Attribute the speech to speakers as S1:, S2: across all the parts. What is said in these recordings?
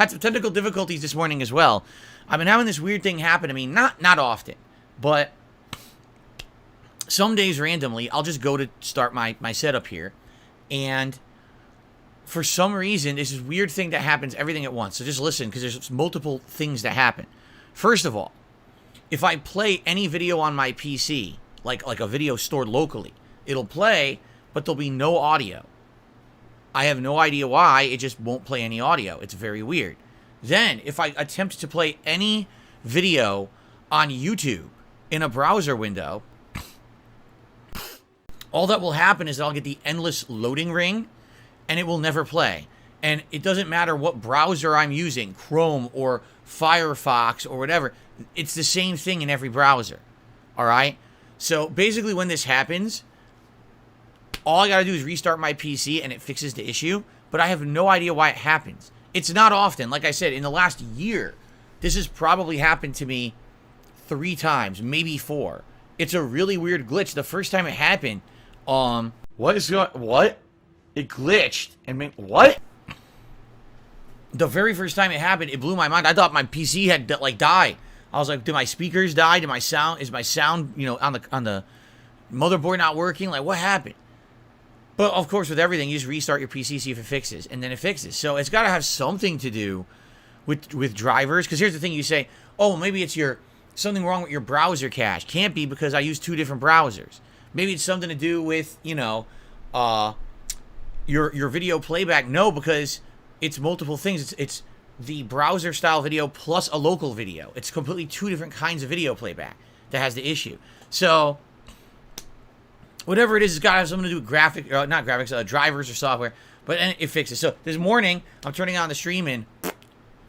S1: Had some technical difficulties this morning as well. I've been having this weird thing happen to me. Not often, but some days randomly, I'll just go to start my setup here. And for some reason, this is weird thing that happens everything at once. So just listen, because there's multiple things that happen. First of all, if I play any video on my PC, like a video stored locally, it'll play, but there'll be no audio. I have no idea why, it just won't play any audio. It's very weird. Then, if I attempt to play any video on YouTube in a browser window, all that will happen is that I'll get the endless loading ring, and it will never play. And it doesn't matter what browser I'm using, Chrome or Firefox or whatever, it's the same thing in every browser. All right? So basically when this happens, all I gotta do is restart my PC and it fixes the issue, but I have no idea why it happens. It's not often. Like I said, in the last year, this has probably happened to me 3 times, maybe 4. It's a really weird glitch. The first time it happened, what? It glitched and made, what? The very first time it happened, it blew my mind. I thought my PC had like died. I was like, did my speakers die? Did my sound, is my sound, you know, on the motherboard not working? Like, what happened? But of course, with everything, you just restart your PC, see if it fixes, and then it fixes. So it's got to have something to do with drivers. Because here's the thing: you say, oh, maybe it's something wrong with your browser cache. Can't be, because I use 2 different browsers. Maybe it's something to do with, you know, your video playback. No, because it's multiple things. It's the browser style video plus a local video. It's completely 2 different kinds of video playback that has the issue. So whatever it is, it's got to have something to do with not graphics, drivers or software. But it fixes. So this morning, I'm turning on the stream and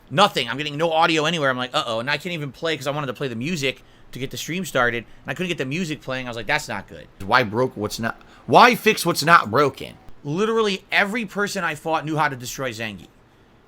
S1: nothing. I'm getting no audio anywhere. I'm like, uh-oh. And I can't even play because I wanted to play the music to get the stream started. And I couldn't get the music playing. I was like, that's not good. Why fix what's not broken? Literally every person I fought knew how to destroy Zangief.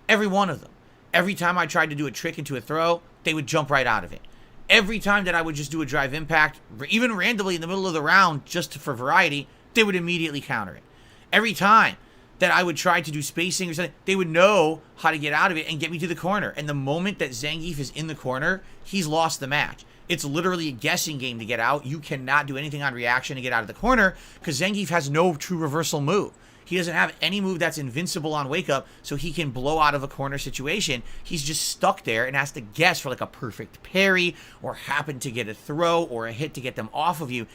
S1: Every one of them. Every time I tried to do a trick into a throw, they would jump right out of it. Every time that I would just do a drive impact, even randomly in the middle of the round, just for variety, they would immediately counter it. Every time that I would try to do spacing or something, they would know how to get out of it and get me to the corner. And the moment that Zangief is in the corner, he's lost the match. It's literally a guessing game to get out. You cannot do anything on reaction to get out of the corner because Zangief has no true reversal move. He doesn't have any move that's invincible on wake up, so he can blow out of a corner situation. He's just stuck there and has to guess for like a perfect parry or happen to get a throw or a hit to get them off of you.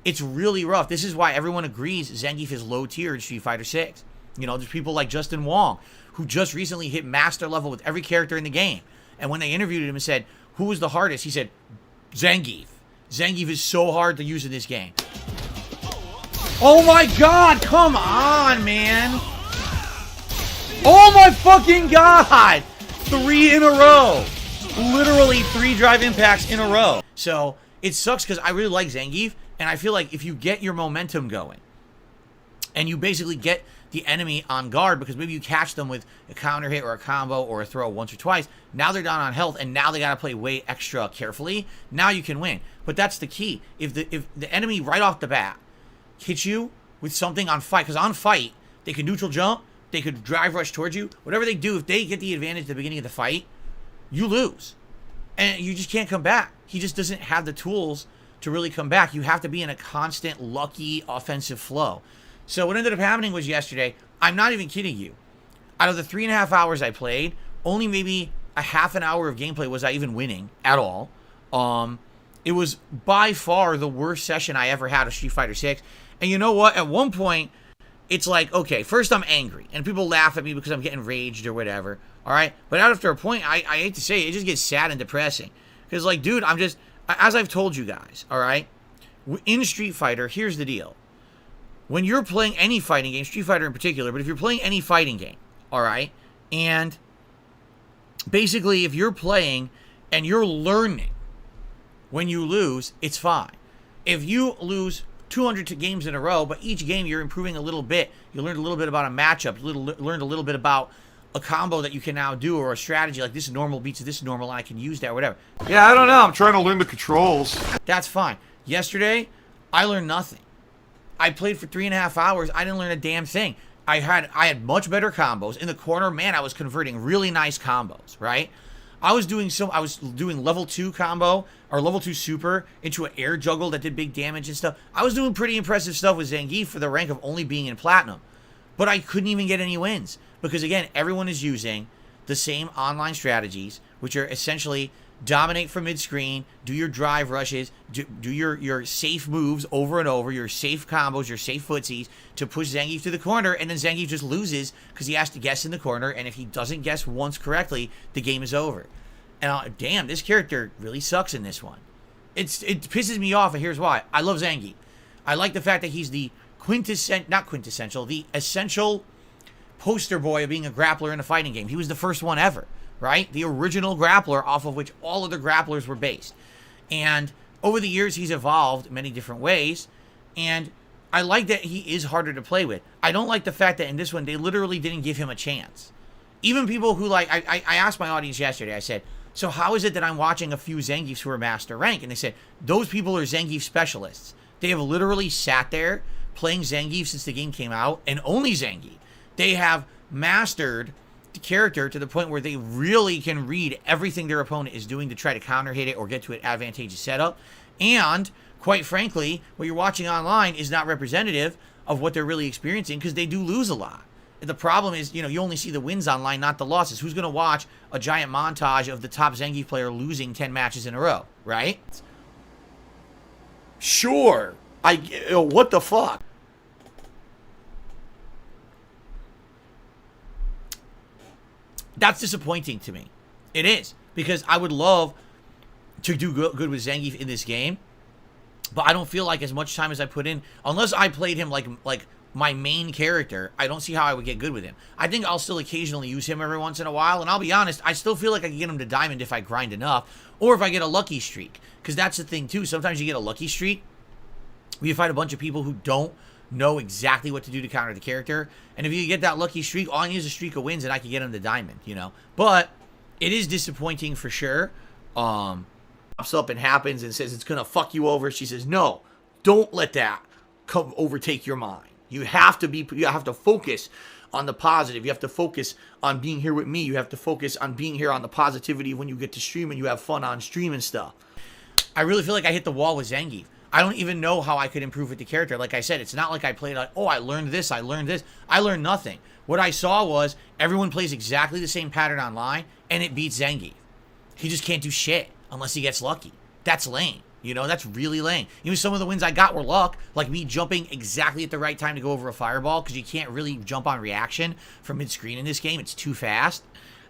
S1: It's really rough. This is why everyone agrees Zangief is low tier in Street Fighter 6. You know, there's people like Justin Wong who just recently hit master level with every character in the game. And when they interviewed him and said, who was the hardest? He said, Zangief. Zangief is so hard to use in this game. Oh my god, come on, man. Oh my fucking god. 3 in a row. Literally 3 drive impacts in a row. So it sucks because I really like Zangief, and I feel like if you get your momentum going, and you basically get the enemy on guard because maybe you catch them with a counter hit or a combo or a throw once or twice, now they're down on health, and now they got to play way extra carefully. Now you can win. But that's the key. If the enemy right off the bat hit you with something on fight, because on fight, they can neutral jump, they could drive rush towards you, whatever they do, if they get the advantage at the beginning of the fight, you lose. And you just can't come back. He just doesn't have the tools to really come back. You have to be in a constant, lucky, offensive flow. So what ended up happening was yesterday, I'm not even kidding you, out of the 3.5 hours I played, only maybe a half an hour of gameplay was I even winning at all. It was by far the worst session I ever had of Street Fighter 6. And you know what? At one point, it's like, okay, first I'm angry. And people laugh at me because I'm getting raged or whatever. All right? But after a point, I hate to say it, it just gets sad and depressing. Because, like, dude, I'm just, as I've told you guys, all right? In Street Fighter, here's the deal. When you're playing any fighting game, Street Fighter in particular, but if you're playing any fighting game, all right? And basically, if you're playing and you're learning, when you lose, it's fine. If you lose 200 games in a row, but each game you're improving a little bit, you learned a little bit about a matchup, learned a little bit about a combo that you can now do, or a strategy like this normal beats this normal and I can use that, whatever.
S2: Yeah, I don't know. I'm trying to learn the controls.
S1: That's fine. Yesterday, I learned nothing. I played for 3.5 hours. I didn't learn a damn thing. I had much better combos. In the corner, man, I was converting really nice combos, right? I was doing level 2 combo or level 2 super into an air juggle that did big damage and stuff. I was doing pretty impressive stuff with Zangief for the rank of only being in platinum. But I couldn't even get any wins because, again, everyone is using the same online strategies, which are essentially dominate from mid-screen, do your drive rushes, do your safe moves over and over, your safe combos, your safe footsies to push Zangief to the corner, and then Zangief just loses because he has to guess in the corner, and if he doesn't guess once correctly, the game is over. And damn, this character really sucks in this one. It pisses me off, and here's why. I love Zangief. I like the fact that he's the the essential poster boy of being a grappler in a fighting game. He was the first one ever, right? The original grappler off of which all other grapplers were based. And over the years, he's evolved many different ways. And I like that he is harder to play with. I don't like the fact that in this one, they literally didn't give him a chance. Even people who I asked my audience yesterday, I said, so how is it that I'm watching a few Zangiefs who are master rank? And they said, those people are Zangief specialists. They have literally sat there playing Zangief since the game came out, and only Zangief. They have mastered the character to the point where they really can read everything their opponent is doing to try to counter hit it or get to an advantageous setup. And quite frankly, what you're watching online is not representative of what they're really experiencing because they do lose a lot. The problem is, you only see the wins online, not the losses. Who's going to watch a giant montage of the top Zangief player losing 10 matches in a row, right? Sure. What the fuck? That's disappointing to me. It is. Because I would love to do good with Zangief in this game. But I don't feel like as much time as I put in, unless I played him like my main character, I don't see how I would get good with him. I think I'll still occasionally use him every once in a while. And I'll be honest, I still feel like I can get him to diamond if I grind enough. Or if I get a lucky streak. Because that's the thing too. Sometimes you get a lucky streak where you fight a bunch of people who don't know exactly what to do to counter the character. And if you get that lucky streak, all I need is a streak of wins and I can get him to diamond, But it is disappointing for sure. Pops up and happens and says it's going to fuck you over. She says, no, don't let that come overtake your mind. You have to focus on the positive. You have to focus on being here with me. You have to focus on being here on the positivity when you get to stream and you have fun on stream and stuff. I really feel like I hit the wall with Zangief. I don't even know how I could improve with the character. Like I said, it's not like I played like, oh, I learned this, I learned this. I learned nothing. What I saw was everyone plays exactly the same pattern online, and it beats Zangief. He just can't do shit unless he gets lucky. That's lame. That's really lame. Even some of the wins I got were luck, like me jumping exactly at the right time to go over a fireball, because you can't really jump on reaction from mid-screen in this game. It's too fast.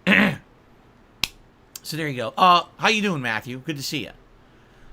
S1: So there you go. How you doing, Matthew? Good to see you.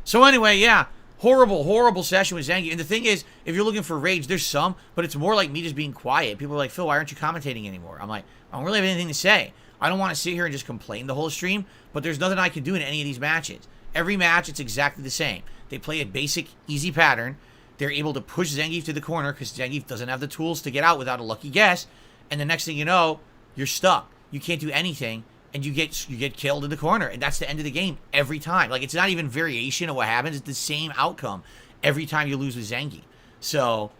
S1: So anyway, yeah. Horrible session with Zangief. And the thing is, if you're looking for rage, there's some, but it's more like me just being quiet. People are like, Phil, why aren't you commentating anymore? I'm like, I don't really have anything to say. I don't want to sit here and just complain the whole stream, but there's nothing I can do in any of these matches. Every match, it's exactly the same. They play a basic, easy pattern. They're able to push Zangief to the corner because Zangief doesn't have the tools to get out without a lucky guess. And the next thing you know, you're stuck. You can't do anything. And you get killed in the corner, and that's the end of the game every time. Like, it's not even variation of what happens; it's the same outcome every time you lose with Zangief. So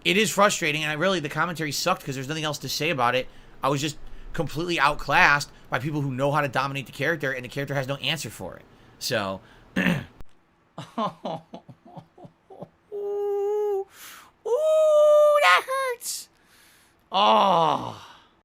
S1: it is frustrating, and the commentary sucked because there's nothing else to say about it. I was just completely outclassed by people who know how to dominate the character, and the character has no answer for it. So, ooh, that hurts. Oh